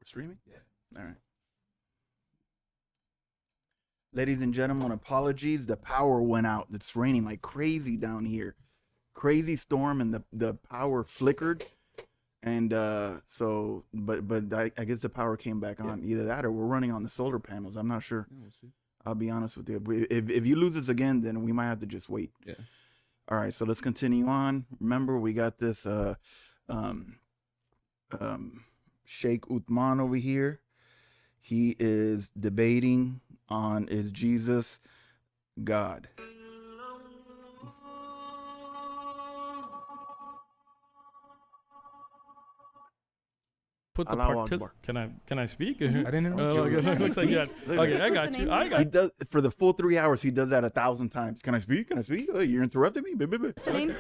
streaming? Yeah. All right. Ladies and gentlemen, apologies. The power went out. It's raining like crazy down here. Crazy storm, and the power flickered. And but I guess the power came back on. Either that or we're running on the solar panels. I'm not sure. We'll see. I'll be honest with you. If you lose us again, then we might have to just wait. Yeah. All right, so let's continue on. Remember, we got this Sheikh Uthman over here. He is debating on, is Jesus God? Put the Allahu part. Akbar. Can I speak? I didn't interrupt you. Looks like yeah. Okay, I got you. I got He does for the full 3 hours. He does that 1,000 times. Can I speak? Can I speak? Oh, you're interrupting me. Listening.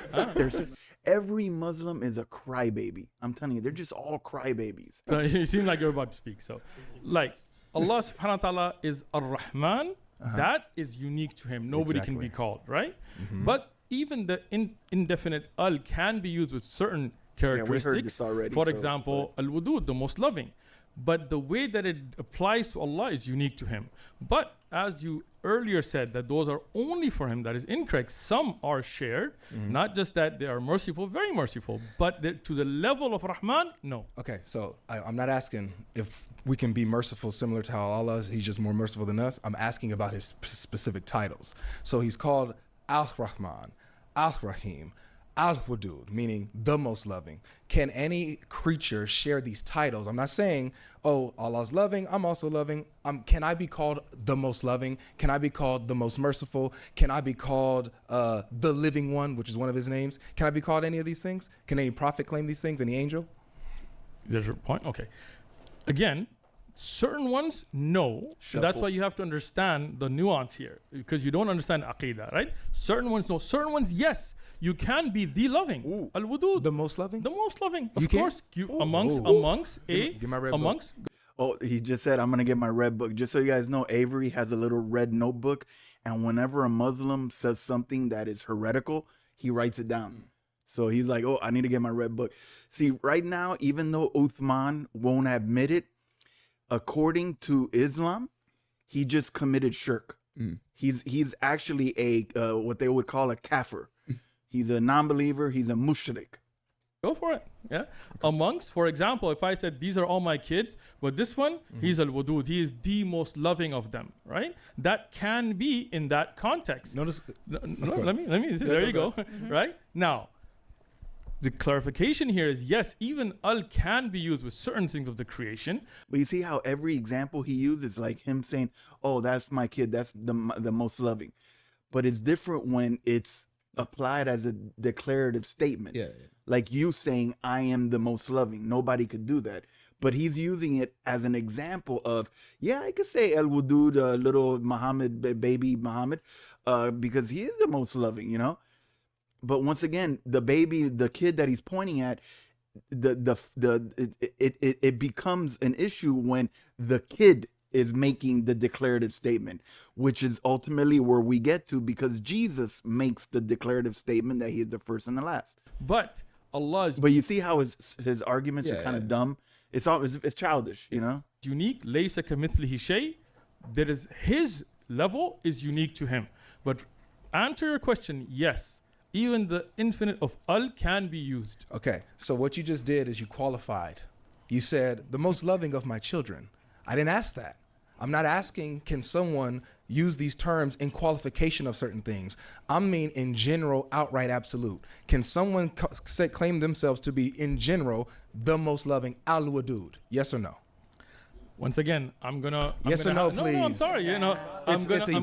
Every Muslim is a crybaby. I'm telling you, they're just all crybabies. So you seem like you're about to speak. So, like, Allah subhanahu wa ta'ala is Ar-Rahman. That is unique to him. Nobody can be called, right? But even the indefinite al can be used with certain characteristics. Yeah, we heard this already. For example, al-wudud, the most loving. But the way that it applies to Allah is unique to him. But as you earlier said, that those are only for him, that is incorrect. Some are shared, not just that they are merciful, very merciful, but to the level of Rahman, no. Okay, so I'm not asking if we can be merciful similar to how Allah is. He's just more merciful than us. I'm asking about his specific titles. So he's called Al-Rahman, Al-Rahim, Al-Wadud, meaning the most loving. Can any creature share these titles? I'm not saying, oh, Allah's loving, I'm also loving. Can I be called the most loving? Can I be called the most merciful? Can I be called the living one, which is one of his names? Can I be called any of these things? Can any prophet claim these things, any angel? There's your point. Okay. Again, certain ones, no. So that's why you have to understand the nuance here, because you don't understand Aqidah, right? Certain ones, no. Certain ones, yes. You can be the loving. Al-Wudud. The most loving? The most loving. Of You course. Amongst Give my red book. Oh, he just said, I'm going to get my red book. Just so you guys know, Avery has a little red notebook. And whenever a Muslim says something that is heretical, he writes it down. So he's like, oh, I need to get my red book. See, right now, even though Uthman won't admit it, according to Islam, he just committed shirk. He's actually a what they would call a kafir. He's a non-believer. He's a mushrik. Go for it. Yeah. Amongst, for example, if I said these are all my kids, but this one, he's al-wudud. He is the most loving of them, right? That can be in that context. Notice. Let me. There you go. Right now, the clarification here is yes, even al can be used with certain things of the creation. But you see how every example he uses, like him saying, "Oh, that's my kid. That's the most loving," but it's different when it's applied as a declarative statement. Like you saying, I am the most loving. Nobody could do that. But he's using it as an example of, yeah, I could say El Wudud, little Muhammad, baby Muhammad, because he is the most loving, you know? But once again, the kid that he's pointing at, it becomes an issue when the kid is making the declarative statement, which is ultimately where we get to, because Jesus makes the declarative statement that he is the first and the last. But Allah is But you see how his arguments are kind of dumb. It's childish, you know. unique. Laysa kamithlihi shay. There is his level is unique to him. But answer your question, yes. Even the infinite of al can be used. Okay, so what you just did is you qualified. You said the most loving of my children. I didn't ask that. I'm not asking, can someone use these terms in qualification of certain things? I mean, in general, outright absolute. Can someone claim themselves to be, in general, the most loving al-wadud? Yes or no? Once again, I'm gonna. Yes or no, please? No, I'm sorry. You know, It's yes, no,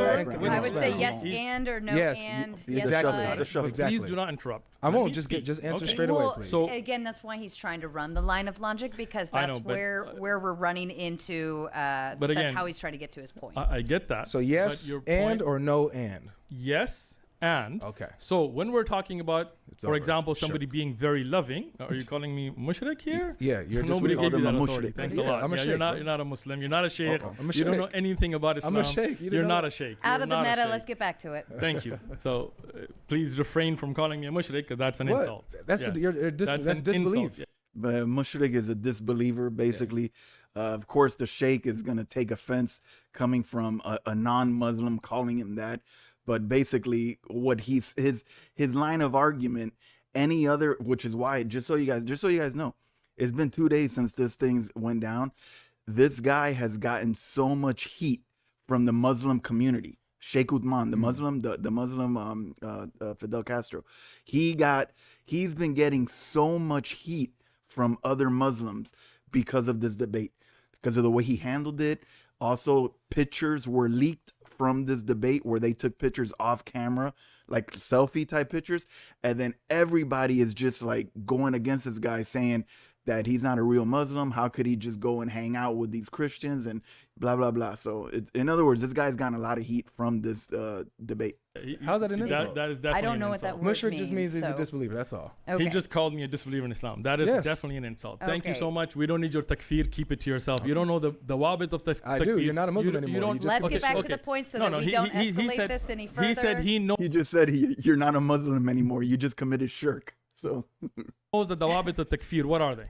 and I would say yes and or no yes, and. exactly. Yes, Exactly. Please do not interrupt. I Let won't. me Just speak. answer Okay. straight away, Well, please. So- again, that's why he's trying to run the line of logic, because I that's know, but- where we're running into. But that's again, how he's trying to get to his point. I get that. So But yes your and point- or no and. yes and. Okay. So when we're talking about, It's for over. example, Sure. somebody being very loving, are you calling me mushrik here? Yeah, you're Nobody just gave you him that a authority. mushrik. Thanks Yeah, a lot. I'm a Yeah, sheikh, you're not a Muslim. You're not a sheikh. I'm a You don't know sheikh. anything about Islam. I'm a sheikh. You didn't You're know not that? a sheikh. Out You're of the not a meta, sheikh. let's get back to it. Thank you. So please refrain from calling me a mushrik, because that's an insult. That's Yes. that's an disbelief. insult. But mushrik is a disbeliever, basically. Of course, the Sheikh is going to take offense coming from a non-Muslim calling him that. But basically, what his line of argument, any other, which is why, just so you guys know, it's been 2 days since this thing went down. This guy has gotten so much heat from the Muslim community. Sheikh Uthman, the Muslim, Fidel Castro, he's been getting so much heat from other Muslims because of this debate, because of the way he handled it. Also, pictures were leaked from this debate where they took pictures off camera, like selfie type pictures. And then everybody is just like going against this guy, saying that he's not a real Muslim. How could he just go and hang out with these Christians and blah, blah, blah. So in other words, this guy's gotten a lot of heat from this debate. How's that an insult? That is definitely I don't know an what that insult. word Mushrik just means he's so. a disbeliever. That's all. Okay. He just called me a disbeliever in Islam. That is Yes. definitely an insult. Thank you Okay. so much. We don't need your takfir. Keep it to yourself. You don't know the wabit of takfir. I do. You're not a Muslim anymore. don't- You just- Let's Okay, get back okay. to the point so No, that no, we he- don't he escalate said- this any further. He said he knows He just said you're not a Muslim anymore. You just committed shirk. So the dawabit of takfir. What are they?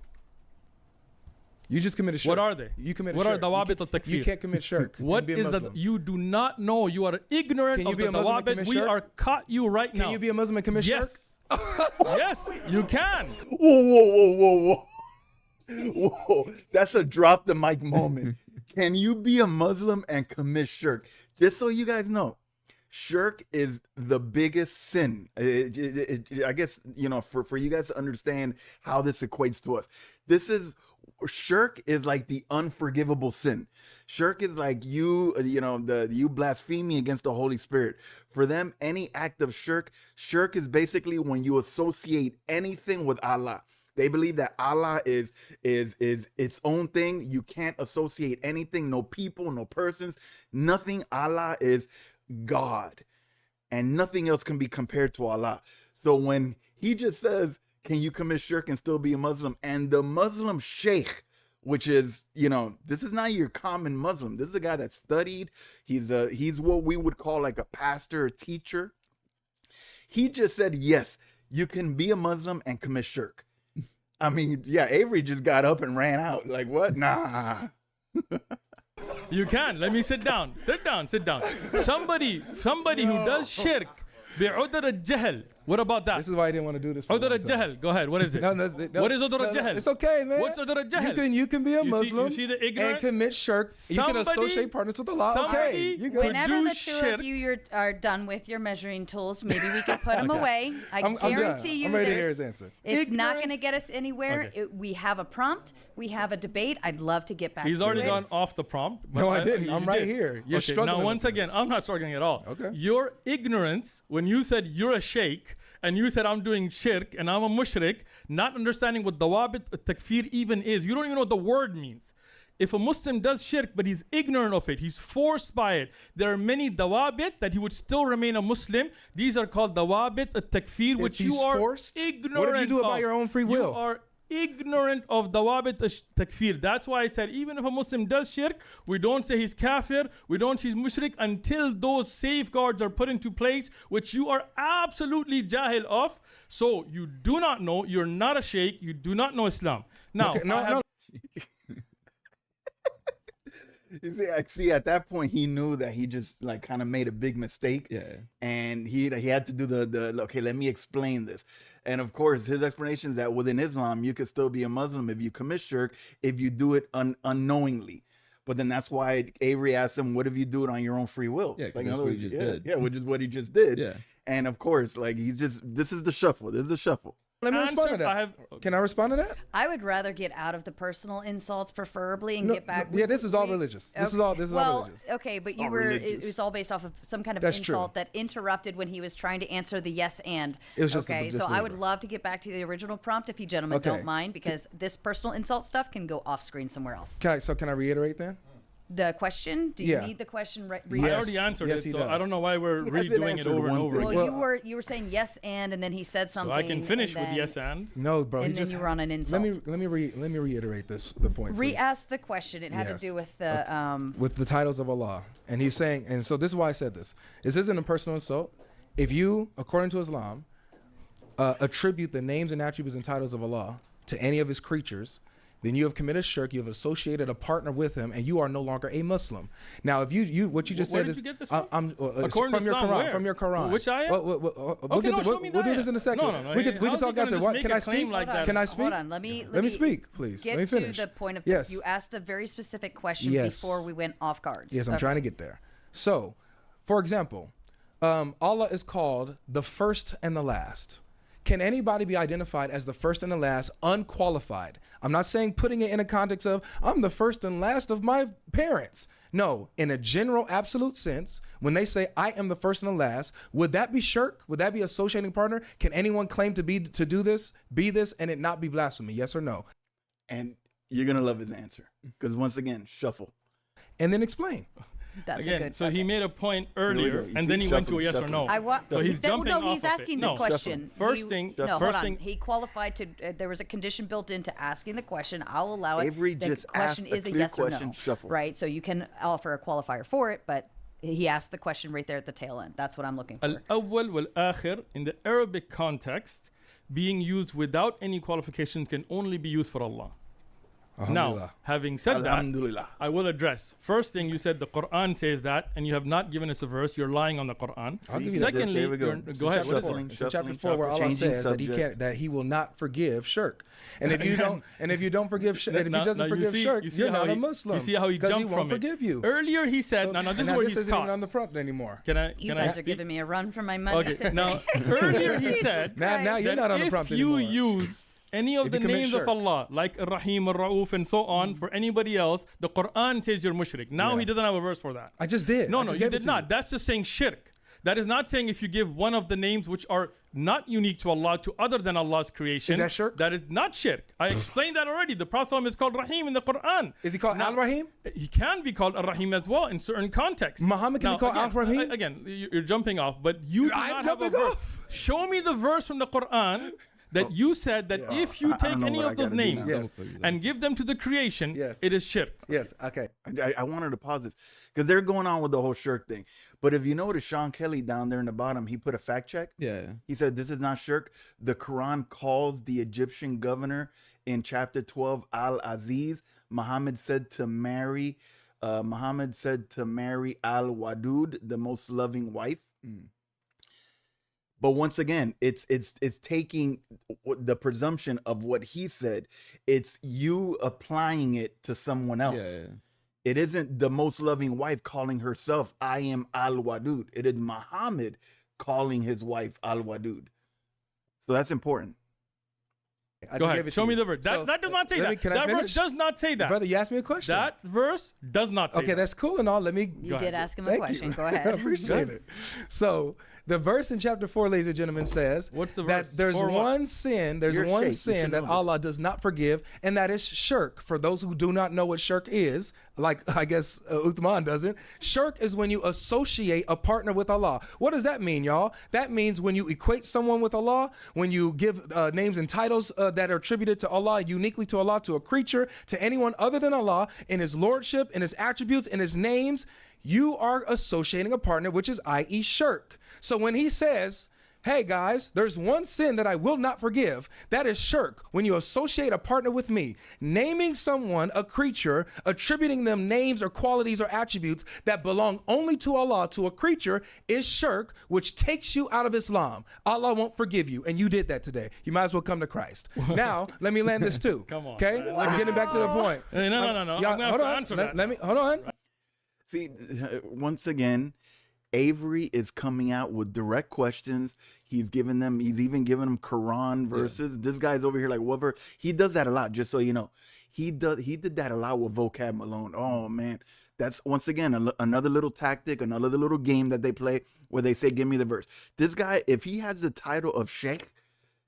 You just committed shirk. What are they? You committed What are shirk. dawabit You al-takfir? You can't commit shirk. You What can be a is Muslim. that? You do not know. You are ignorant Can you of be the a Muslim and dawabit. commit We shirk? are caught you right now. Can you be a Muslim and commit shirk? Yes. Yes, you can. whoa. Whoa, that's a drop the mic moment. Can you be a Muslim and commit shirk? Just so you guys know, shirk is the biggest sin. I guess, for you guys to understand how this equates to us. Shirk is like the unforgivable sin. Shirk is like you blasphemy against the Holy Spirit. For them, any act of shirk is basically when you associate anything with Allah. They believe that Allah is its own thing. You can't associate anything, no people, no persons, nothing. Allah is God, and nothing else can be compared to Allah. So when he just says, can you commit shirk and still be a Muslim? And the Muslim Sheikh, which is, this is not your common Muslim. This is a guy that studied. He's what we would call like a pastor or teacher. He just said, yes, you can be a Muslim and commit shirk. I mean, yeah, Avery just got up and ran out. Like, what? Nah. You can. Let me sit down. Sit down. Somebody who does shirk bi'udr al-jahl. What about that? This is why I didn't want to do this. For a Udr long time. al-jahl. Go ahead. What is it? No, What is udr al-jahl? It's okay, man. What's udr al-jahl? You can be a Muslim you see the ignorant? and commit shirk. You can Somebody- associate partners with Allah. Okay, somebody you go. would Whenever do the two shirk. of you are done with your measuring tools, maybe we can put them away. I I'm done. guarantee you I'm ready to hear there's- his answer. It's not going to Ignorance. get us anywhere. Okay. We have a prompt. We have a debate. I'd love to get back He's to already it. gone off the prompt. No, I didn't. you I'm right did. here. You're Okay, struggling now, once with again, this. I'm not struggling at all. Okay. Your ignorance, when you said you're a sheikh and you said I'm doing shirk and I'm a mushrik, not understanding what dawabit takfir even is. You don't even know what the word means. If a Muslim does shirk, but he's ignorant of it, he's forced by it, there are many dawabit that he would still remain a Muslim. These are called dawabit takfir, which you he's are forced? ignorant What if you do it by of. your own free will? You are ignorant of dawabit takfir. That's why I said even if a Muslim does shirk, we don't say he's kafir, we don't say he's mushrik until those safeguards are put into place, which you are absolutely jahil of. So you do not know, you're not a sheikh, you do not know Islam. Now, Okay, no, I have- no. You see, at that point, he knew that he just like kind of made a big mistake. Yeah. And he had to do the okay, let me explain this. And of course, his explanation is that within Islam, you could still be a Muslim if you commit shirk, if you do it unknowingly. But then that's why Avery asked him, what if you do it on your own free will? Yeah, 'cause Like, in that's other what words, he just yeah, did. Yeah, which is what he just did. Yeah. And of course, like this is the shuffle. This is the shuffle. Let me respond to answer, that. Can I respond to that? I would rather get out of the personal insults, preferably, and No, get back. no, yeah, this is all religious. This is all well, religious. okay, but you all were. religious. It was all based off of some kind of That's true. insult that interrupted when he was trying to answer the yes and. It was just a okay. So I would disbeliever. love to get back to the original prompt if you gentlemen Okay. don't mind, because this personal insult stuff can go off screen somewhere else. Can I reiterate then? The question? Do you Yeah. need the question? I Yes. already answered Yes, it, he so I does. don't know why we're He hasn't redoing it answered over and one over thing. again. Well, you were saying yes and then he said So something. I can finish and with then- yes and. No, bro. And he then just, you were on an insult. let me reiterate the point. please. Re-ask the question. It had Yes. to do with the With the titles of Allah, and he's saying, and so this is why I said this. This isn't a personal insult. If you, according to Islam, attribute the names and attributes and titles of Allah to any of his creatures, then you have committed shirk, you have associated a partner with him, and you are no longer a Muslim. Now, if you what you just said is, from your Quran, from your Quran. Which ayah? We'll do this in a second. No. We can talk after. Can I speak? Can I speak? Hold on. Let me speak, please. Let me finish. To the point of yes. You asked a very specific question before we went off guards. Yes, I'm trying to get there. So, for example, Allah is called the first and the last. Can anybody be identified as the first and the last unqualified? I'm not saying putting it in a context of, I'm the first and last of my parents. No, in a general absolute sense, when they say, I am the first and the last, would that be shirk? Would that be associating partner? Can anyone claim to do this, be this, and it not be blasphemy? Yes or no? And you're going to love his answer. Because once again, shuffle. And then explain. That's Again, a good. so he made a point earlier, and then he went to a yes or no. So he's jumping off. He's asking the question. First thing. Hold on. He qualified to. There was a condition built into asking the question. I'll allow it. Avery the just question asked is a a clear yes or question, no. shuffle. Right. So you can offer a qualifier for it, but he asked the question right there at the tail end. That's what I'm looking for. Al-awwal wal-akhir, in the Arabic context, being used without any qualifications can only be used for Allah. Now, having said that, I will address. First thing, you said the Quran says that, and you have not given us a verse. You're lying on the Quran. Secondly, go ahead. It's chapter 4 where Allah says that He will not forgive shirk, and if you don't, if He doesn't forgive shirk, you're not a Muslim. You see how he jumped from it. Forgive you. Earlier he said, "No, this is where he's caught." This isn't on the prompt anymore. You guys are giving me a run for my money. Okay. Now, earlier he said, now you're not on the prompt anymore. If you use any of the names of Allah, like Ar-Rahim, Ar-Ra'uf, and so on, for anybody else, the Quran says you're mushrik. Now he doesn't have a verse for that. I just did. No, you did not. That's just saying shirk. That is not saying if you give one of the names which are not unique to Allah to other than Allah's creation. Is that shirk? That is not shirk. I explained that already. The Prophet is called Rahim in the Quran. Is he called Al-Rahim? He can be called Ar-Rahim as well in certain contexts. Muhammad can be called Al-Rahim? Again, you're jumping off, but you do not have a verse. Show me the verse from the Quran that you said that if you take any of those names and give them to the creation, it is shirk. Yes, okay. I wanted to pause this because they're going on with the whole shirk thing. But if you notice, Sean Kelly down there in the bottom, he put a fact check. Yeah. He said, this is not shirk. The Quran calls the Egyptian governor in chapter 12, Al-Aziz. Muhammad said to marry Al-Wadud, the most loving wife. But once again, it's taking the presumption of what he said. It's you applying it to someone else. Yeah. It isn't the most loving wife calling herself, I am Al-Wadud. It is Muhammad calling his wife Al-Wadud. So that's important. Go ahead. Show me the verse. That does not say that. That verse does not say that. Brother, you asked me a question. That verse does not say that. Okay, that's cool and all. You did ask him a question. Go ahead. I appreciate it. So the verse in chapter 4, ladies and gentlemen, says that there's one sin that Allah does not forgive, and that is shirk. For those who do not know what shirk is, like I guess Uthman doesn't, shirk is when you associate a partner with Allah. What does that mean, y'all? That means when you equate someone with Allah, when you give names and titles that are attributed to Allah, uniquely to Allah, to a creature, to anyone other than Allah, in His lordship, in His attributes, in His names, you are associating a partner, which is i.e. shirk. So when he says, hey guys, there's one sin that I will not forgive, that is shirk. When you associate a partner with me, naming someone a creature, attributing them names or qualities or attributes that belong only to Allah, to a creature, is shirk, which takes you out of Islam. Allah won't forgive you, and you did that today. You might as well come to Christ. Now, let me land this too. Come on. Okay? I'm getting back to the point. No. I'm going to have to answer that. Hold on. See, once again, Avery is coming out with direct questions. He's even giving them Quran verses. This guy's over here like, what verse? He does that a lot, just so you know. He did that a lot with vocab Malone. Oh man, that's once again another little tactic, another little game that they play where they say, give me the verse. This guy, if he has the title of Sheikh,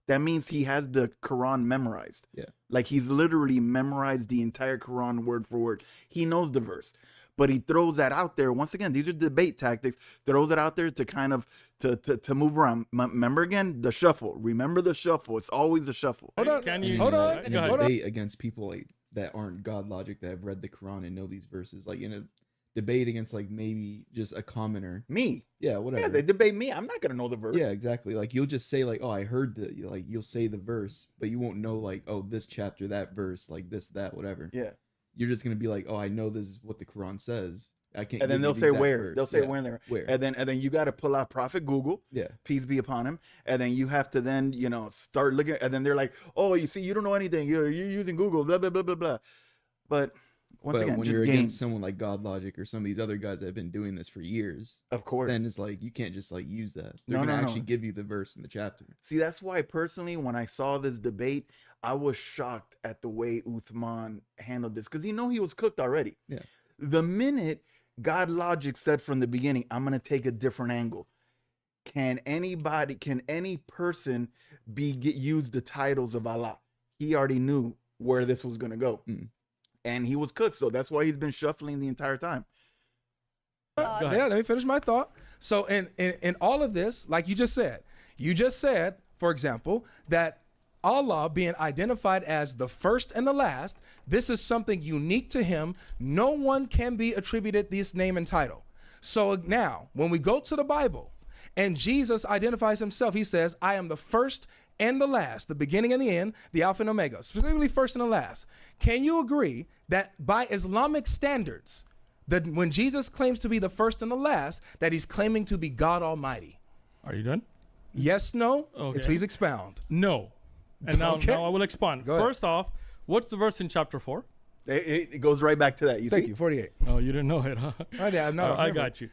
that means he has the Quran memorized. Yeah. Like he's literally memorized the entire Quran word for word. He knows the verse. But he throws that out there. Once again, these are debate tactics. Throws it out there to kind of to move around. Remember again, the shuffle. Remember the shuffle. It's always a shuffle. Hold on. Debate against people like that aren't Godlogic, that have read the Quran and know these verses. Like in a debate against like maybe just a commoner. Me. Yeah, whatever. Yeah, they debate me. I'm not gonna know the verse. Yeah, exactly. Like you'll just say like, oh, I heard like you'll say the verse, but you won't know like, oh, this chapter, that verse, like this, that, whatever. Yeah. You're just gonna be like, oh, I know this is what the Quran says. I can't. And then they'll say where. They'll say where. Where. And then you got to pull out Prophet Google. Yeah. Peace be upon him. And then you have to then start looking. And then they're like, oh, you see, you don't know anything. You're using Google. Blah blah blah blah blah. But once again, when just you're games. against someone like Godlogic or some of these other guys that have been doing this for years, Of course. then it's like you can't just like use that. They're No, gonna no, actually no. give you the verse in the chapter. See, that's why personally, when I saw this debate, I was shocked at the way Uthman handled this because he was cooked already. Yeah. The minute Godlogic said from the beginning, I'm gonna take a different angle. Can any person use the titles of Allah? He already knew where this was gonna go. And he was cooked, so that's why he's been shuffling the entire time. Yeah, let me finish my thought. So in all of this, like you just said, for example, that Allah being identified as the first and the last, this is something unique to him. No one can be attributed this name and title. So now, when we go to the Bible and Jesus identifies himself, he says, I am the first and the last, the beginning and the end, the Alpha and Omega, specifically first and the last. Can you agree that by Islamic standards, that when Jesus claims to be the first and the last, that he's claiming to be God Almighty? Are you done? Yes, no? Okay. Please expound. No. And now I will expand. Go ahead. First off, what's the verse in chapter 4? It goes right back to that. Thank you, 48. Oh, you didn't know it, huh? I got you.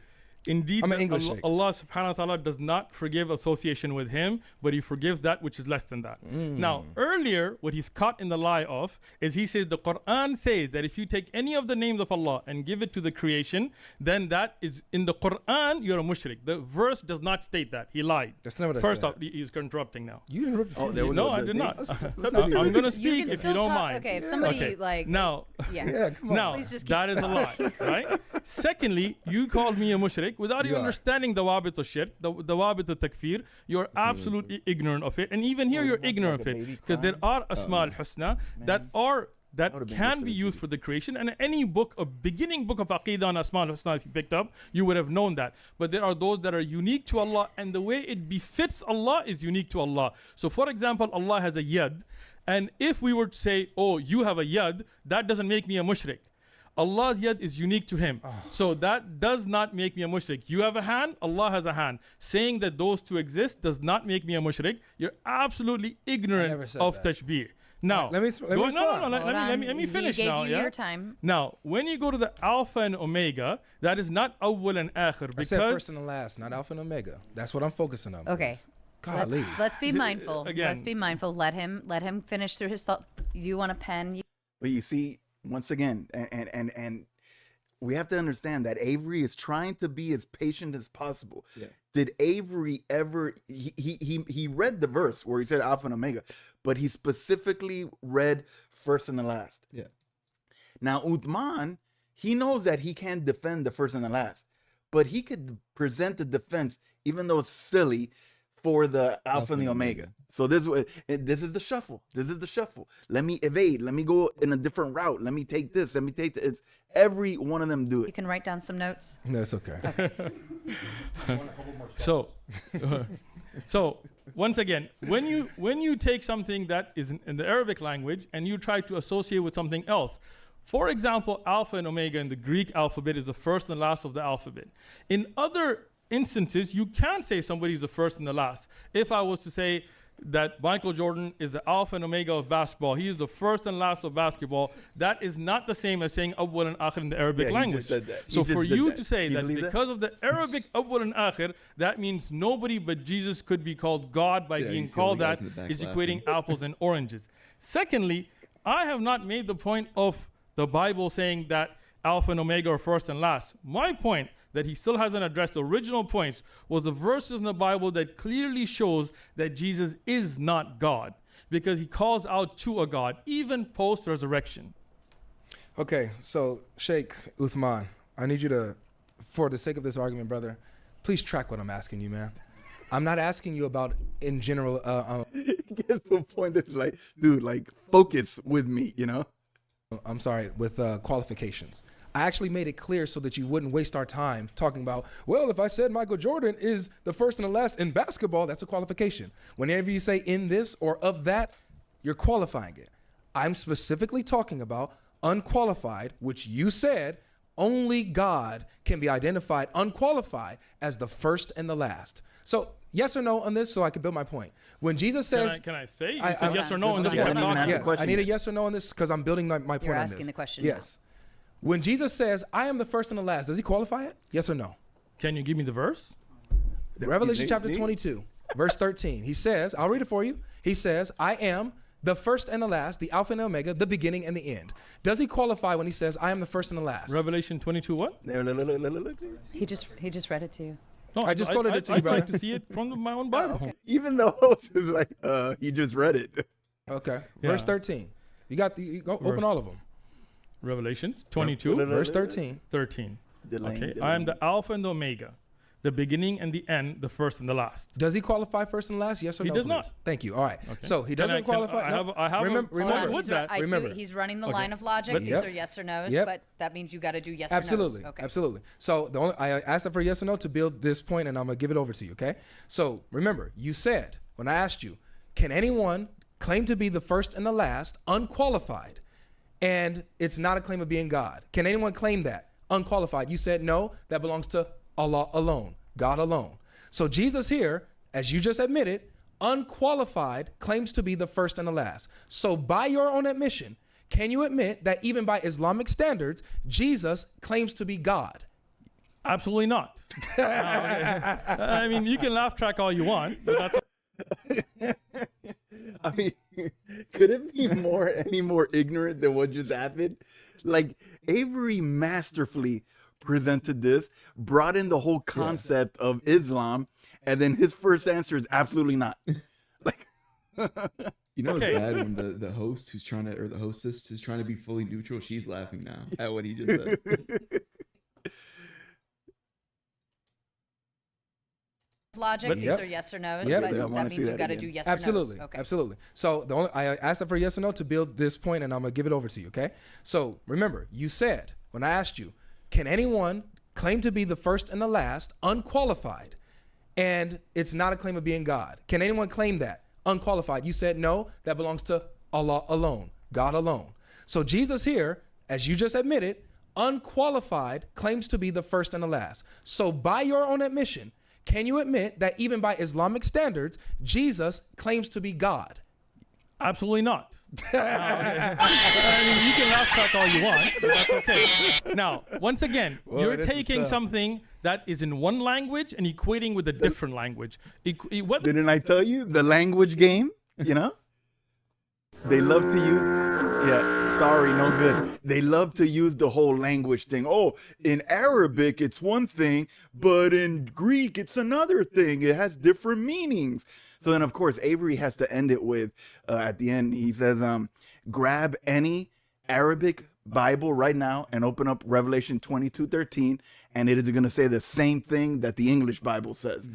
Indeed, I'm an English Allah, Sheikh. Allah subhanahu wa ta'ala does not forgive association with him, but he forgives that which is less than that. Now, earlier, what he's caught in the lie of is he says the Quran says that if you take any of the names of Allah and give it to the creation, then that is in the Quran, you're a mushrik. The verse does not state that. He lied. That's not what I First said. off, he's interrupting now. You interrupted. Oh, there we No, go. I did not. Let's I'm going to You speak can if still you don't talk. mind. Okay, if somebody Okay. Now, Yeah, come on. now Please just keep that is a lie, right? Secondly, you called me a mushrik without even understanding the wabit al-shirk, the wabit al-takfir. You're absolutely ignorant of it. And even here, you're ignorant of it. Because there are asma al-husna that would've been can good be for used for the creation. And any book, a beginning book of Aqidah on Asma al-Husna, if you picked up, you would have known that. But there are those that are unique to Allah, and the way it befits Allah is unique to Allah. So for example, Allah has a yad. And if we were to say, oh, you have a yad, that doesn't make me a mushrik. Allah's yad is unique to him. So that does not make me a mushrik. You have a hand, Allah has a hand. Saying that those two exist does not make me a mushrik. You're absolutely ignorant of tashbih. Now, Let me respond. let me finish he gave now. you your time. Now, when you go to the Alpha and Omega, that is not awwal and akhir. I Because said first and the last, not Alpha and Omega. That's what I'm focusing on. Okay. please. Golly. Let's be mindful. Again. Let's be mindful. Let him finish through his thought. You want a pen? But you see, once again, and we have to understand that Avery is trying to be as patient as possible. Yeah. Did Avery ever? He read the verse where he said Alpha and Omega, but he specifically read first and the last. Yeah. Now Uthman, he knows that he can't defend the first and the last, but he could present the defense, even though it's silly, for the Alpha and the Omega. So this is the shuffle. This is the shuffle. Let me evade. Let me go in a different route. Let me take this. Let me take that. It's every one of them do You it. can write down some notes. That's okay. So once again, when you take something that is in the Arabic language and you try to associate with something else, for example, Alpha and Omega in the Greek alphabet is the first and last of the alphabet. In other instances, you can't say somebody's the first and the last. If I was to say that Michael Jordan is the Alpha and Omega of basketball, he is the first and last of basketball, that is not the same as saying Awwal and Akhir in the Arabic Yeah, he language. just said that. He So just for did you that. to say Can you that believe that? because of the Arabic Awwal and Akhir, that means nobody but Jesus could be called God by Yeah, being you see all called the guys that in the back is laughing. equating apples and oranges. Secondly, I have not made the point of the Bible saying that Alpha and Omega are first and last. My point that he still hasn't addressed, the original points, was the verses in the Bible that clearly shows that Jesus is not God, because he calls out to a God, even post-resurrection. Okay, so Sheikh Uthman, I need you to, for the sake of this argument, brother, please track what I'm asking you, man. I'm not asking you about in general. It gets to a point that's like, dude, like focus with me, you know? I'm sorry, with qualifications. I actually made it clear so that you wouldn't waste our time talking about, well, if I said Michael Jordan is the first and the last in basketball, that's a qualification. Whenever you say in this or of that, you're qualifying it. I'm specifically talking about unqualified, which you said only God can be identified unqualified as the first and the last. So yes or no on this so I can build my point. When Jesus says... Can I say? You said yes or no? And then I need a yes or no on this because I'm building my point on this. You're asking the question. Yes. When Jesus says, I am the first and the last, does he qualify it? Yes or no? Can you give me the verse? Revelation chapter 22, verse 13. He says, I'll read it for you. He says, I am the first and the last, the Alpha and the Omega, the beginning and the end. Does he qualify when he says, I am the first and the last? Revelation 22 what? He just read it to you. No, I just quoted it to you, I'd brother. like to see it from my own Bible. okay. Even the host is like, he just read it. Okay. Yeah. Verse 13. You got the, you go open all of them. Revelations 22, Verse 13. 13. Okay. I am the Alpha and the Omega, the beginning and the end, the first and the last. Does he qualify first and last? Yes or He no? does please? not. Thank you. All right. Okay. So he doesn't qualify. I have remember, Hold on, with that. he's running the Okay. line of logic. But- These Yep. are yes or no's, Yep. but that means you got to do yes Absolutely. or no's. Okay. Absolutely. So I asked them for yes or no to build this point, and I'm gonna give it over to you. Okay. So remember, you said when I asked you, can anyone claim to be the first and the last, unqualified, and it's not a claim of being God? Can anyone claim that unqualified? You said no. That belongs to Allah alone, God alone. So Jesus here, as you just admitted, unqualified claims to be the first and the last. So by your own admission, can you admit that even by Islamic standards, Jesus claims to be God? Absolutely not. I mean, you can laugh track all you want, but that's I mean, could it be any more ignorant than what just happened? Like, Avery masterfully presented this, brought in the whole concept of Islam, and then his first answer is absolutely not. Like, You know, Okay. it's bad when the host who's trying to, or the hostess who's trying to be fully neutral, she's laughing now at what he just said. Logic. But- These Yep. are yes or no's, Yep. but Yeah, I wanna that see means you that got to again. do yes Absolutely. or no's. Okay. Absolutely. So I asked them for yes or no to build this point, and I'm gonna give it over to you. Okay. So remember, you said when I asked you, can anyone claim to be the first and the last, unqualified, and it's not a claim of being God? Can anyone claim that unqualified? You said no. That belongs to Allah alone, God alone. So Jesus here, as you just admitted, unqualified claims to be the first and the last. So by your own admission, can you admit that even by Islamic standards, Jesus claims to be God? absolutely not. I mean, you can laugh track all you want, but that's okay. Now, once again, you're this is taking tough. something that is in one language and equating with a different language. Whether didn't I tell you the language game? You know, they love to use. Yeah, sorry, no good. They love to use the whole language thing. Oh, in Arabic it's one thing, but in Greek it's another thing. It has different meanings. So then, of course, Avery has to end it with, at the end, he says, grab any Arabic Bible right now and open up Revelation 22:13, and it is going to say the same thing that the English Bible says.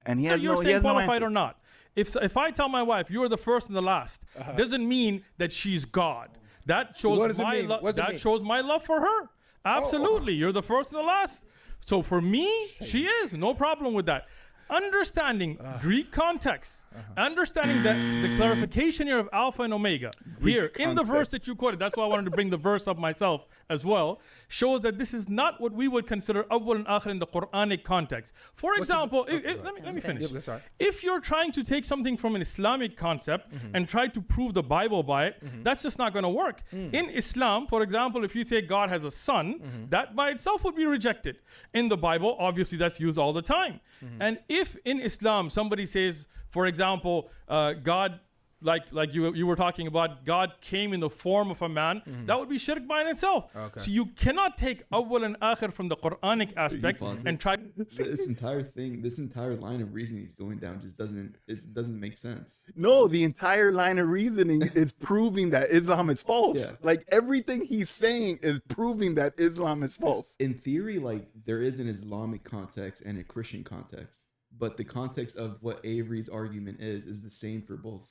And he has you're no, he saying has no qualified answer. or not. If I tell my wife you're the first and the last, doesn't mean that she's God. That What shows does it my mean? love. What does it That mean? shows my love for her. Absolutely, you're the first and the last. So for me, she is no problem with that. Understanding Greek context, understanding that the clarification here of Alpha and Omega here in the verse that you quoted, that's why I wanted to bring the verse up myself as well, shows that this is not what we would consider awwal and akhir in the Quranic context. For example, let me finish. Yep, that's all right. If you're trying to take something from an Islamic concept and try to prove the Bible by it, that's just not going to work. In Islam, for example, if you say God has a son, that by itself would be rejected. In the Bible, obviously that's used all the time. And if in Islam somebody says, for example, God, like you were talking about, God came in the form of a man, that would be shirk by in itself. Okay. So you cannot take awwal and akhir from the Quranic aspect pause it? and try. This entire thing, this entire line of reasoning he's going down just doesn't make sense. No, the entire line of reasoning is proving that Islam is false. Yeah. Like everything he's saying is proving that Islam is false. In theory, like there is an Islamic context and a Christian context, but the context of what Avery's argument is the same for both.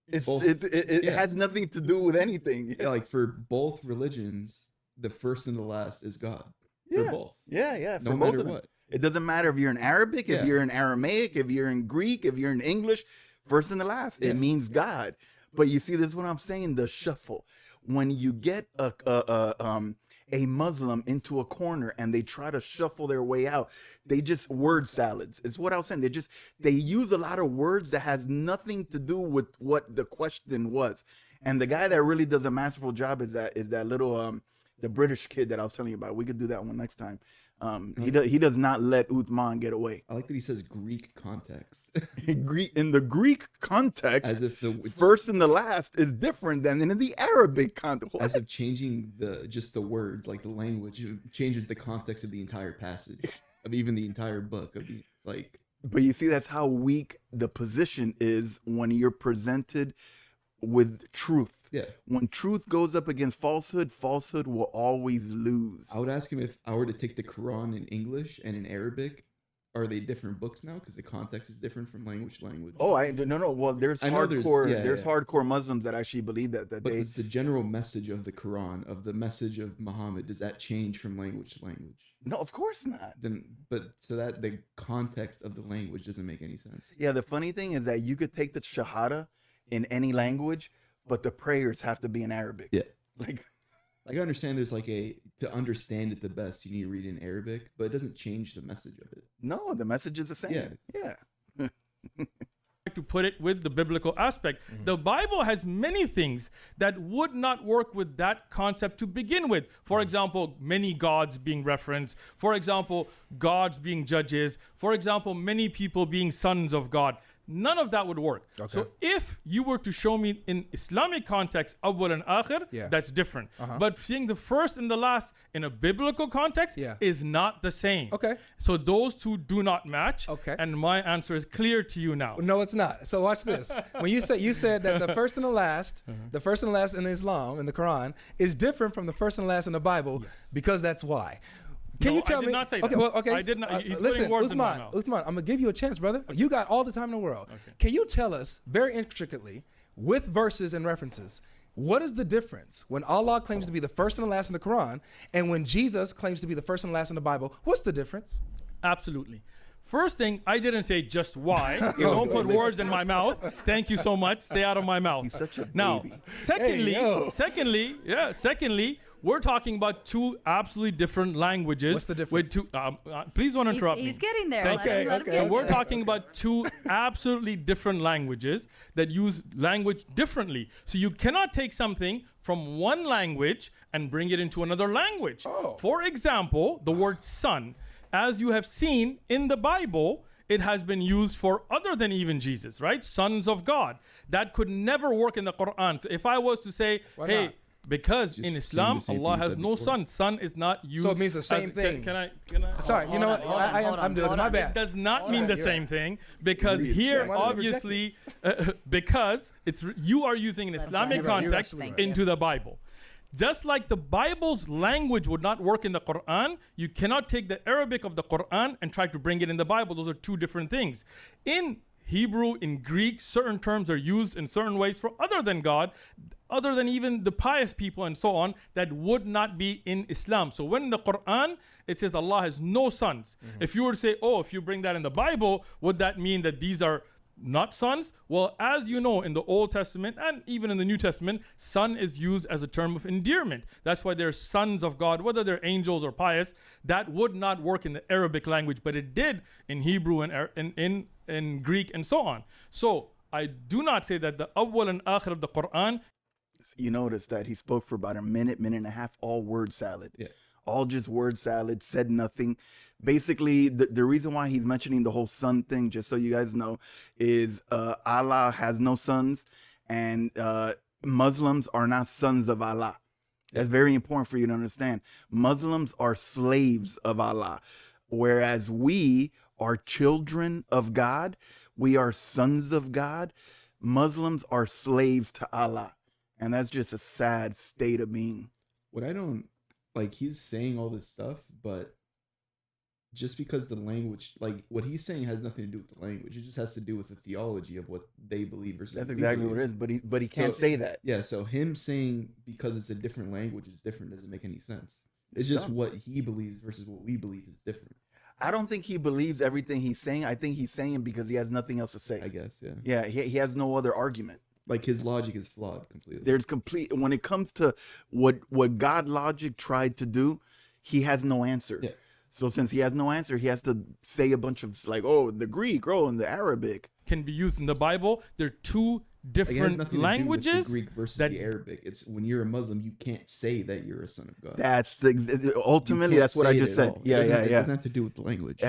It Both- it yeah. has nothing to do with anything. Yeah, like for both religions, the first and the last is God. Yeah. For both. Yeah. No For both matter of them. what. It doesn't matter if you're in Arabic, if Yeah. you're in Aramaic, if you're in Greek, if you're in English, first and the last, Yeah. it means God. But you see, this is what I'm saying, the shuffle. When you get a Muslim into a corner and they try to shuffle their way out, they just word salads. It's what I was saying. They use a lot of words that has nothing to do with what the question was. And the guy that really does a masterful job is that little the British kid that I was telling you about. We could do that one next time. He does not let Uthman get away. I like that he says Greek context. In the Greek context, As if the first and the last is different than in the Arabic context. as if changing just the words, like the language, changes the context of the entire passage, of even the entire book of the like. But you see, that's how weak the position is when you're presented with truth. Yeah. When truth goes up against falsehood, falsehood will always lose. I would ask him if I were to take the Quran in English and in Arabic, are they different books now? Because the context is different from language to language. Oh, no. Well, there's I know hardcore hardcore Muslims that actually believe that But they. does the general message of the Quran, of the message of Muhammad, does that change from language to language? No, of course not. So that the context of the language doesn't make any sense. Yeah, the funny thing is that you could take the Shahada in any language, but the prayers have to be in Arabic. Yeah. Like I understand there's to understand it the best, you need to read it in Arabic, but it doesn't change the message of it. no, the message is the same. Yeah. To put it with the biblical aspect. The Bible has many things that would not work with that concept to begin with. For example, many gods being referenced. For example, gods being judges. For example, many people being sons of God. None of that would work. Okay. So if you were to show me in Islamic context, awwal and akhir, that's different. But seeing the first and the last in a biblical context is not the same. Okay. So those two do not match. Okay. And my answer is clear to you now. No, it's not. So watch this. When you said that the first and the last, the first and the last in Islam, in the Quran, is different from the first and the last in the Bible, because that's why. Can No, you tell I did me? not say okay, that. well, okay. I did not. He's Listen, putting words in my mouth. Uthman, I'm gonna give you a chance, brother. You got all the time in the world. Can you tell us very intricately, with verses and references, what is the difference when Allah claims to be the first and the last in the Quran, and when Jesus claims to be the first and the last in the Bible? What's the difference? Absolutely. First thing, I didn't say just why. You don't put words in my mouth. Thank you so much. Stay out of my mouth. He's such a Now, baby. secondly, we're talking about two absolutely different languages. What's the With difference? two, please don't interrupt me. He's getting there. Thank Let you. him get So to we're it. talking about two absolutely different languages that use language differently. So you cannot take something from one language and bring it into another language. Oh. For example, the word son, as you have seen in the Bible, it has been used for other than even Jesus, right? Sons of God. That could never work in the Quran. So if I was to say, Why hey, not? because Just in saying Islam, the same thing Allah you has said no before. son. Son is not used. So it means the same as- thing. Can I? Sorry, you know what? hold on, hold I'm on, doing hold my on. bad. It does not Hold mean on, the you're same thing, because here Why did you reject obviously because you are using an That's Islamic right. You're context absolutely right. into the Bible. Just like the Bible's language would not work in the Quran, you cannot take the Arabic of the Quran and try to bring it in the Bible. Those are two different things. In Hebrew, in Greek, certain terms are used in certain ways for other than God, other than even the pious people and so on, that would not be in Islam. So when in the Quran, it says Allah has no sons. If you were to say, oh, if you bring that in the Bible, would that mean that these are not sons? Well, as you know, in the Old Testament and even in the New Testament, son is used as a term of endearment. That's why they're sons of God, whether they're angels or pious. That would not work in the Arabic language, but it did in Hebrew and in Greek and so on. So I do not say that the awwal and akhir of the Quran. You notice that he spoke for about a minute and a half, all word salad. Yeah. All just word salad, said nothing. Basically, the reason why he's mentioning the whole son thing, just so you guys know, is Allah has no sons, and Muslims are not sons of Allah. That's very important for you to understand. Muslims are slaves of Allah, whereas we are children of God. We are sons of God. Muslims are slaves to Allah. And that's just a sad state of being. What I don't like, he's saying all this stuff, but just because the language, like what he's saying, has nothing to do with the language. It just has to do with the theology of what they believe versus. That's exactly what it is. But he can't say that. Yeah. So him saying because it's a different language is different doesn't make any sense. It's just dumb. what he believes versus what we believe is different. I don't think he believes everything he's saying. I think he's saying because he has nothing else to say. I guess. Yeah. Yeah. He has no other argument. Like his logic is flawed completely. There's complete when it comes to what Godlogic tried to do, he has no answer. Yeah. So since he has no answer, he has to say a bunch of like, oh, the Greek, oh, and the Arabic can be used in the Bible. They're two different languages. The Greek versus that, the Arabic. It's when you're a Muslim, you can't say that you're a son of God. That's ultimately that's what I just said. Yeah. It doesn't have to do with the language.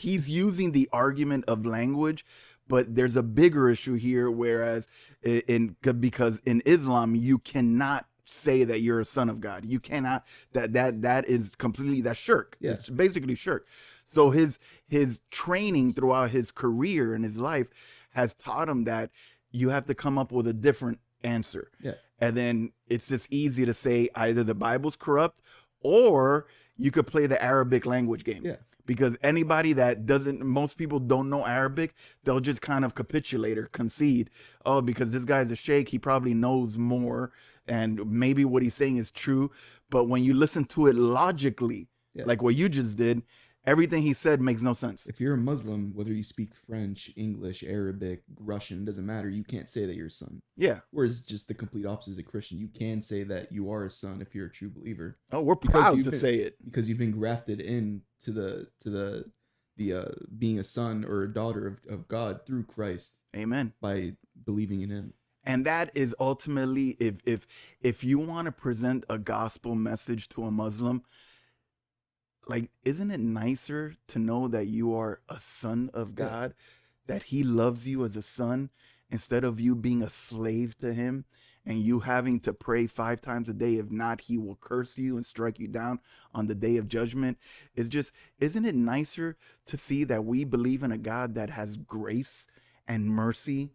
He's using the argument of language, but there's a bigger issue here. Whereas because in Islam, you cannot say that you're a son of God. You cannot. That is completely, that's shirk. Yeah. It's basically shirk. So his training throughout his career and his life has taught him that you have to come up with a different answer. Yeah. And then it's just easy to say either the Bible's corrupt or you could play the Arabic language game. Yeah. Because anybody that most people don't know Arabic, they'll just kind of capitulate or concede. Oh, because this guy's a sheikh, he probably knows more. And maybe what he's saying is true. But when you listen to it logically, like what you just did, everything he said makes no sense. If you're a Muslim, whether you speak French, English, Arabic, Russian, doesn't matter. You can't say that you're a son. Yeah. Whereas just the complete opposite is a Christian. You can say that you are a son if you're a true believer. Oh, we're proud to say it. Because you've been grafted in to the being a son or a daughter of God through Christ. Amen. By believing in him. And that is ultimately, if you want to present a gospel message to a Muslim, like, isn't it nicer to know that you are a son of God, that he loves you as a son, instead of you being a slave to him and you having to pray 5 times a day? If not, he will curse you and strike you down on the day of judgment. It's just, isn't it nicer to see that we believe in a God that has grace and mercy?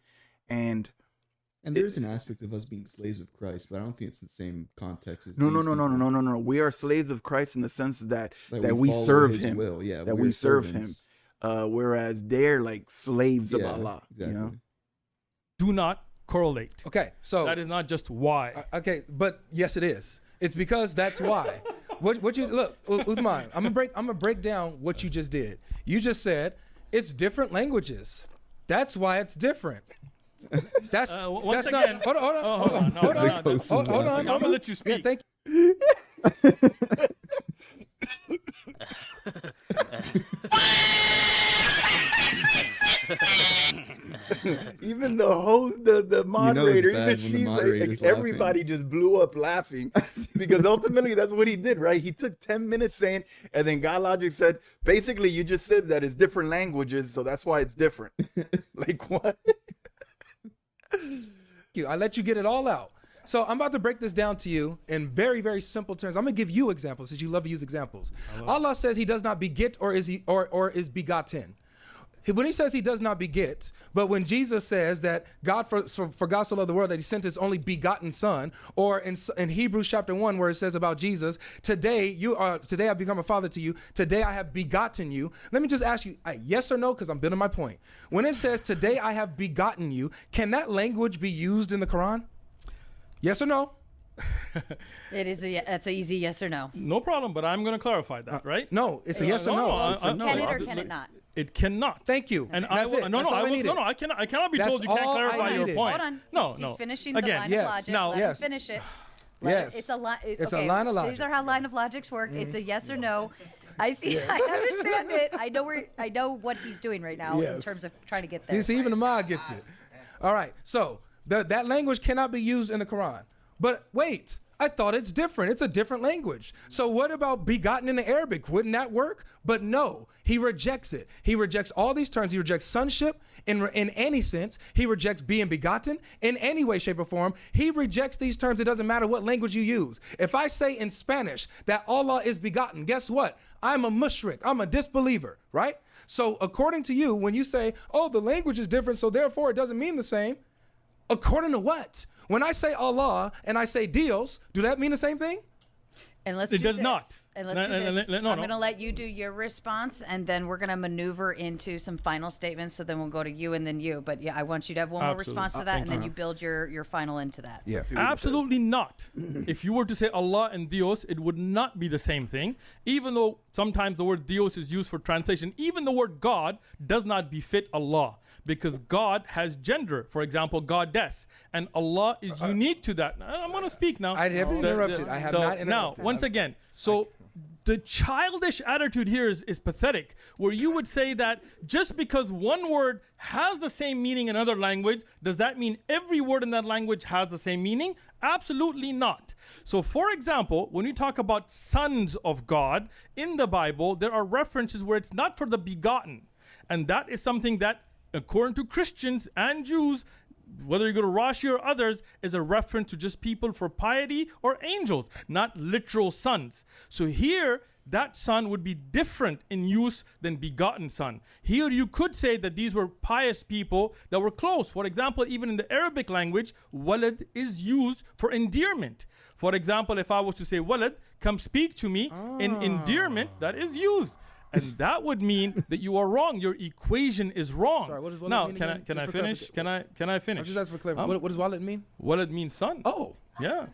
And there's an aspect of us being slaves of Christ, but I don't think it's the same context as no. We are slaves of Christ in the sense that we follow serve his him. will. Yeah, that we serve him. Whereas they're like slaves of Allah. Exactly. You know? Do not correlate. Okay, so that is not just why. Okay, but yes, it is. It's because that's why. What you look, Uthman, I'm gonna break down what you just did. You just said it's different languages. That's why it's different. That's once not. again, Hold on. Hold on. I'm gonna let you speak. Yeah, thank you. Even the host, the moderator, even she's like, everybody just blew up laughing because ultimately that's what he did, right? He took 10 minutes saying, and then Godlogic said, basically, you just said that it's different languages, so that's why it's different. Like, what? I let you get it all out. So I'm about to break this down to you in very, very simple terms. I'm gonna give you examples since you love to use examples. Allah says he does not beget or is begotten. When he says he does not beget, but when Jesus says that God for God so loved the world that he sent his only begotten son, or in Hebrews chapter 1 where it says about Jesus, today I've become a father to you, today I have begotten you. Let me just ask you, yes or no, because I'm building my point. When it says today I have begotten you, can that language be used in the Quran? Yes or no? That's an easy yes or no. No problem, but I'm going to clarify that, right? No, it's a yes or no. Can it or can it not? It cannot. Thank you. And I cannot be told you can't clarify your point. Hold on. He's finishing the line of logic. Let him finish it. Yes. It's a line. It's a line of logic. These are how line of logics work. It's a yes or no. I see. I understand it. I know what he's doing right now in terms of trying to get there. You see, even the mod gets it. All right. So that language cannot be used in the Quran. But wait, I thought it's different. It's a different language. So what about begotten in the Arabic? Wouldn't that work? But no, he rejects it. He rejects all these terms. He rejects sonship in any sense. He rejects being begotten in any way, shape, or form. He rejects these terms. It doesn't matter what language you use. If I say in Spanish that Allah is begotten, guess what? I'm a mushrik. I'm a disbeliever, right? So according to you, when you say, oh, the language is different, so therefore it doesn't mean the same, according to what? When I say Allah and I say Dios, do that mean the same thing? And let's it does not. And let's do this. I'm going to let you do your response, and then we're going to maneuver into some final statements. So then we'll go to you and then you. But yeah, I want you to have one more response to that, and then you build your final into that. Yes. Absolutely not. If you were to say Allah and Dios, it would not be the same thing. Even though sometimes the word Dios is used for translation, even the word God does not befit Allah. Because God has gender, for example, goddess, and Allah is unique to that. I'm going to speak now. I haven't interrupted. I have not interrupted. Now, once again, so the childish attitude here is pathetic, where you would say that just because one word has the same meaning in another language, does that mean every word in that language has the same meaning? Absolutely not. So, for example, when we talk about sons of God in the Bible, there are references where it's not for the begotten. And that is something that, according to Christians and Jews, whether you go to Rashi or others, is a reference to just people for piety or angels, not literal sons. So here, that son would be different in use than begotten son. Here you could say that these were pious people that were close. For example, even in the Arabic language, walad is used for endearment. For example, if I was to say, walad, come speak to me, in endearment, that is used. And that would mean that you are wrong. Your equation is wrong. Sorry, what does walad now, mean can again? I finish? Can I finish? I'm just asking for clarity. What does walad mean? Walad means son. Oh. Yeah.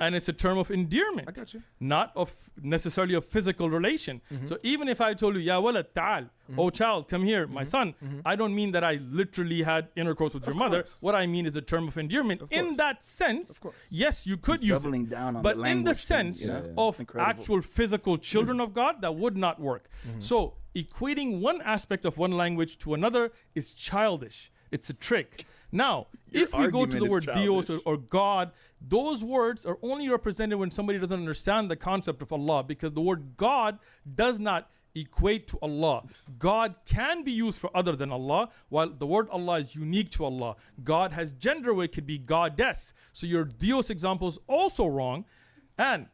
And it's a term of endearment. I got you. Not of necessarily a physical relation. So even if I told you, Ya walad ta'al, oh child, come here, my son, I don't mean that I literally had intercourse with your mother. What I mean is a term of endearment. In that sense, yes, you could use it. Down on but the in the sense of actual physical children of God, that would not work. So equating one aspect of one language to another is childish. It's a trick. Now, if we go to the word Dios or God, those words are only represented when somebody doesn't understand the concept of Allah, because the word God does not equate to Allah. God can be used for other than Allah, while the word Allah is unique to Allah. God has gender where it could be goddess. So your Dios example is also wrong. And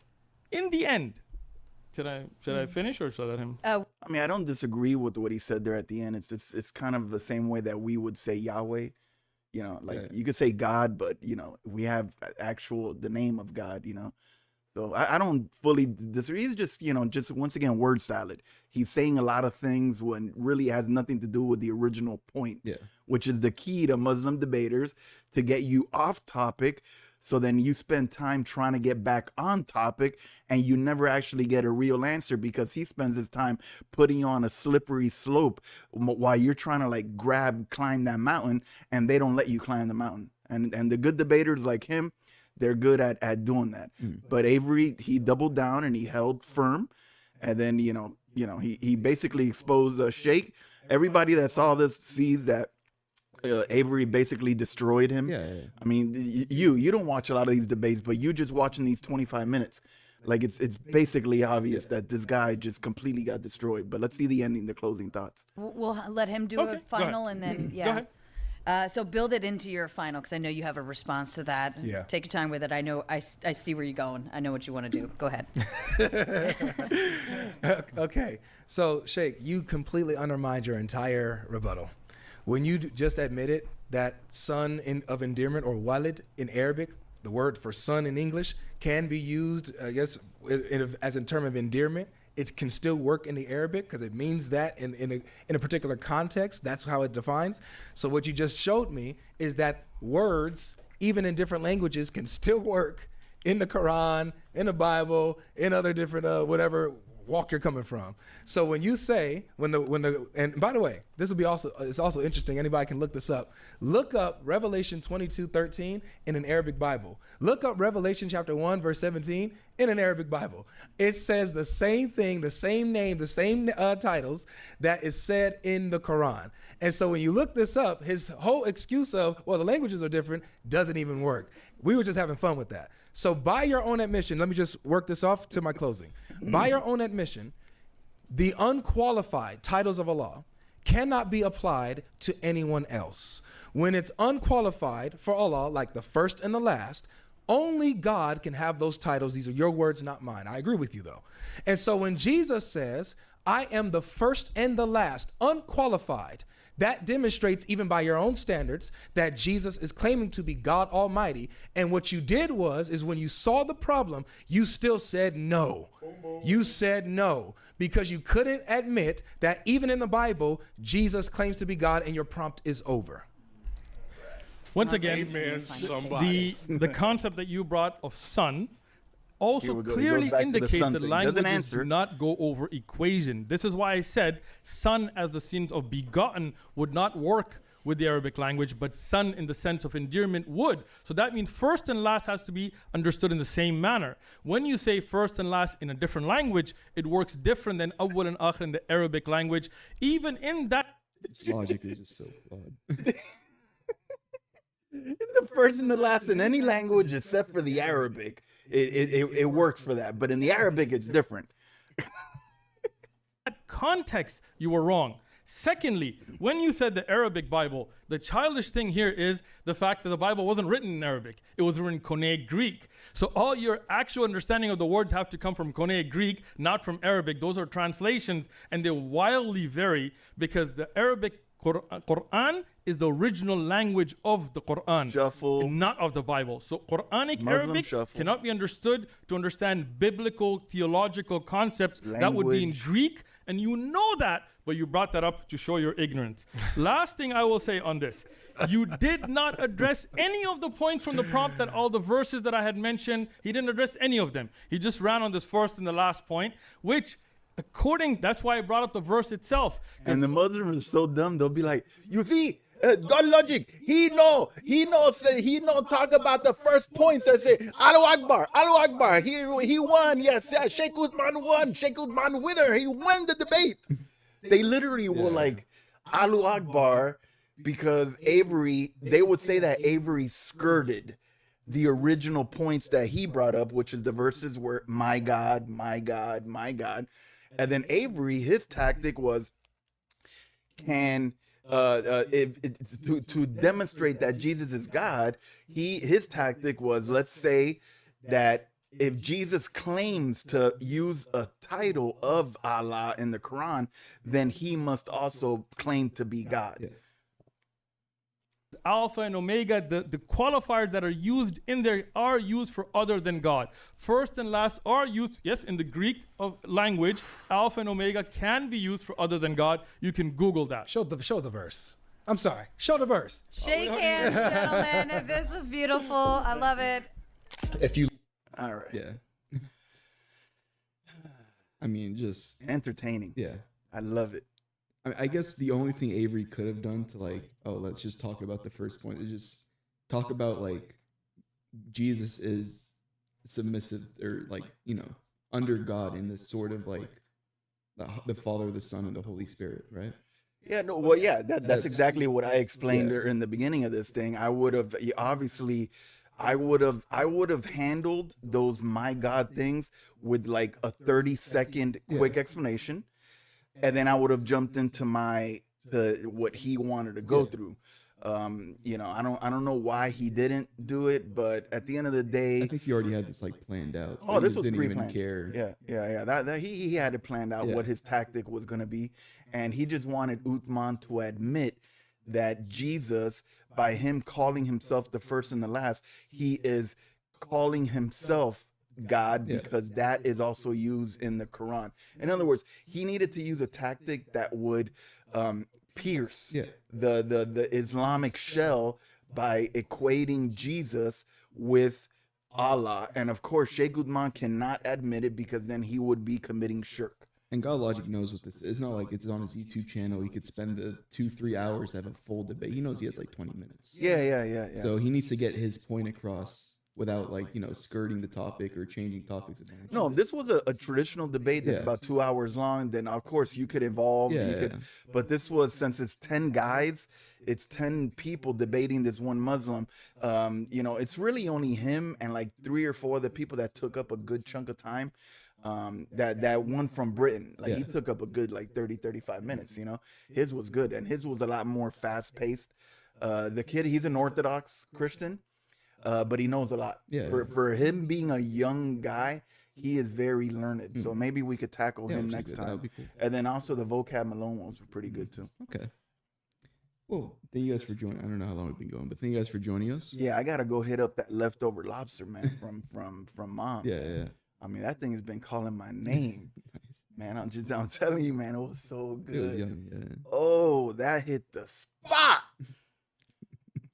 in the end, should I finish or should I let him? I mean, I don't disagree with what he said there at the end. It's kind of the same way that we would say Yahweh. You know, like you could say God, but you know, we have the name of God, you know. So I don't fully disagree. He's just, you know, just once again, word salad. He's saying a lot of things when really has nothing to do with the original point, which is the key to Muslim debaters to get you off topic. So then you spend time trying to get back on topic and you never actually get a real answer, because he spends his time putting you on a slippery slope while you're trying to like climb that mountain, and they don't let you climb the mountain. And the good debaters like him, they're good at doing that. But Avery, he doubled down and he held firm. And then, you know, he basically exposed Sheikh. Everybody that saw this sees that Avery basically destroyed him. I mean, you don't watch a lot of these debates, but you just watching these 25 minutes, like it's basically obvious that this guy just completely got destroyed. But let's see the ending, the closing thoughts. We'll let him do a final, and then Go ahead. So build it into your final, because I know you have a response to that. Take your time with it. I know I see where you're going. I know what you want to do. Go ahead. Okay. So Sheikh, you completely undermined your entire rebuttal when you just admitted that son of endearment, or walid in Arabic, the word for son in English, can be used, I guess, as a term of endearment. It can still work in the Arabic because it means that in a particular context. That's how it defines. So what you just showed me is that words, even in different languages, can still work in the Quran, in the Bible, in other different whatever walk you're coming from. So when you say, and by the way, this will be it's also interesting. Anybody can look this up. Look up Revelation 22:13 in an Arabic Bible. Look up Revelation chapter 1 verse 17 in an Arabic Bible. It says the same thing, the same name, the same titles that is said in the Quran. And so when you look this up, his whole excuse of, well, the languages are different, doesn't even work. We were just having fun with that. So by your own admission, let me just work this off to my closing. By your own admission, the unqualified titles of Allah cannot be applied to anyone else. When it's unqualified for Allah, like the first and the last, Only God can have those titles. These are your words, not mine. I agree with you, though. And so when Jesus says, I am the first and the last, unqualified, that demonstrates, even by your own standards, that Jesus is claiming to be God Almighty. And what you did is when you saw the problem, you still said no. You said no because you couldn't admit that even in the Bible, Jesus claims to be God, and your prompt is over. Once again, Amen, somebody. the concept that you brought of son also He clearly goes back to the indicates son that thing. languages do not go over equation. This is why I said son as the sense of begotten would not work with the Arabic language, but son in the sense of endearment would. So that means first and last has to be understood in the same manner. When you say first and last in a different language, it works different than awwal and akhir in the Arabic language. Even in that, This logic is just so flawed. The first and the last in any language except for the Arabic, it works for that. But in the Arabic, it's different. context, you were wrong. Secondly, when you said the Arabic Bible, the childish thing here is the fact that the Bible wasn't written in Arabic. It was written in Koine Greek. So all your actual understanding of the words have to come from Koine Greek, not from Arabic. Those are translations, and they wildly vary because the Arabic Quran is the original language of the Quran, Shuffle. not of the Bible. So Quranic Muslim Arabic shuffle. cannot be understood to understand biblical theological concepts that would be in Language. Greek, and you know that, but you brought that up to show your ignorance. Last thing I will say on this, you did not address any of the points from the prompt, that all the verses that I had mentioned, he didn't address any of them. He just ran on this first and the last point, which that's why I brought up the verse itself. And the Muslims are so dumb, they'll be like, you see, Godlogic, he know talk about the first points and say, Allahu Akbar, he won, yes, Sheikh Uthman won, Sheikh Uthman winner, he won the debate. They literally were like, Allahu Akbar, because they would say that Avery skirted the original points that he brought up, which is the verses where my God, my God, my God. And then Avery, his tactic was, to demonstrate that Jesus is God, his tactic was, let's say that if Jesus claims to use a title of Allah in the Quran, then he must also claim to be God. Yeah. Alpha and Omega, the qualifiers that are used in there are used for other than God. First and last are used, yes, in the Greek language. Alpha and Omega can be used for other than God. You can Google that. Show the verse. I'm sorry. Show the verse. Shake hands, gentlemen. This was beautiful. I love it. If you All right. Yeah. I mean, just Entertaining. yeah. I love it. I guess the only thing Avery could have done to let's just talk about the first point is just talk about Jesus is submissive or under God in this sort of the Father, the Son, and the Holy Spirit, right? Yeah, no, well, yeah, that's exactly what I explained Yeah. in the beginning of this thing. I would have handled those my God things with like a 30-second quick explanation, and then I would have jumped into what he wanted to go through. I don't know why he didn't do it, but at the end of the day, I think he already had this planned out. oh, He this just was didn't even pre-planned. care. Yeah. That he had it planned out Yeah. what his tactic was going to be, and he just wanted Uthman to admit that Jesus, by him calling himself the first and the last, he is calling himself God, because that is also used in the Quran. In other words, he needed to use a tactic that would pierce the Islamic shell by equating Jesus with Allah. And of course, Sheikh Uthman cannot admit it, because then he would be committing shirk. And Godlogic knows what this is. It's not like it's on his YouTube channel. He could spend the 2-3 hours to have a full debate. He knows he has 20 minutes. Yeah. So he needs to get his point across without skirting the topic or changing topics. No, this was a traditional debate that's about 2 hours long. Then of course you could evolve. But this was, since it's 10 guys, it's 10 people debating this one Muslim. It's really only him and 3 or 4 of the people that took up a good chunk of time. That one from Britain, he took up a good 30-35 minutes. His was good, and his was a lot more fast paced. The kid, he's an Orthodox Christian. but he knows a lot. Yeah. For him being a young guy, he is very learned. So maybe we could tackle him next time. That would be cool. And then also the vocab Malone ones were pretty good too. Okay. Well, thank you guys for joining. I don't know how long we've been going, but thank you guys for joining us. Yeah, I gotta go hit up that leftover lobster, man, from mom. Yeah. I mean, that thing has been calling my name. Nice. Man, I'm telling you, man, it was so good. It was yummy, yeah. Oh, that hit the spot.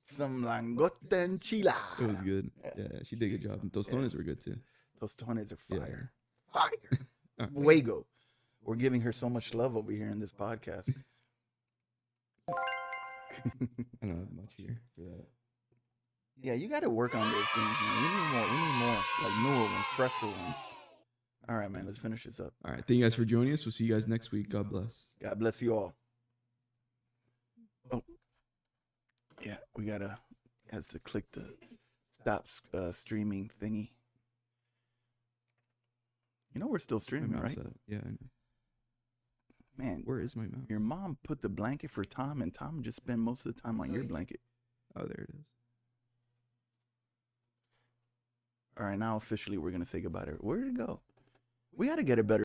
Some langosta enchilada. It was good. Yeah, she did a good job. And tostones were good too. Tostones are fire. Yeah. Fire. Right. Fuego. We're giving her so much love over here in this podcast. I don't have much here for that. Yeah, you got to work on those things, man. We need more, like newer ones, fresher ones. All right, man, let's finish this up. All right. Thank you guys for joining us. We'll see you guys next week. God bless. God bless you all. Oh, yeah, we has to click the stop streaming thingy. You know we're still streaming, right? Yeah, I know. Man, where is my mouse? Your mom put the blanket for Tom, and Tom just spent most of the time on your blanket. Oh, there it is. All right, now officially we're gonna say goodbye to her. Where did it go? We got to get a better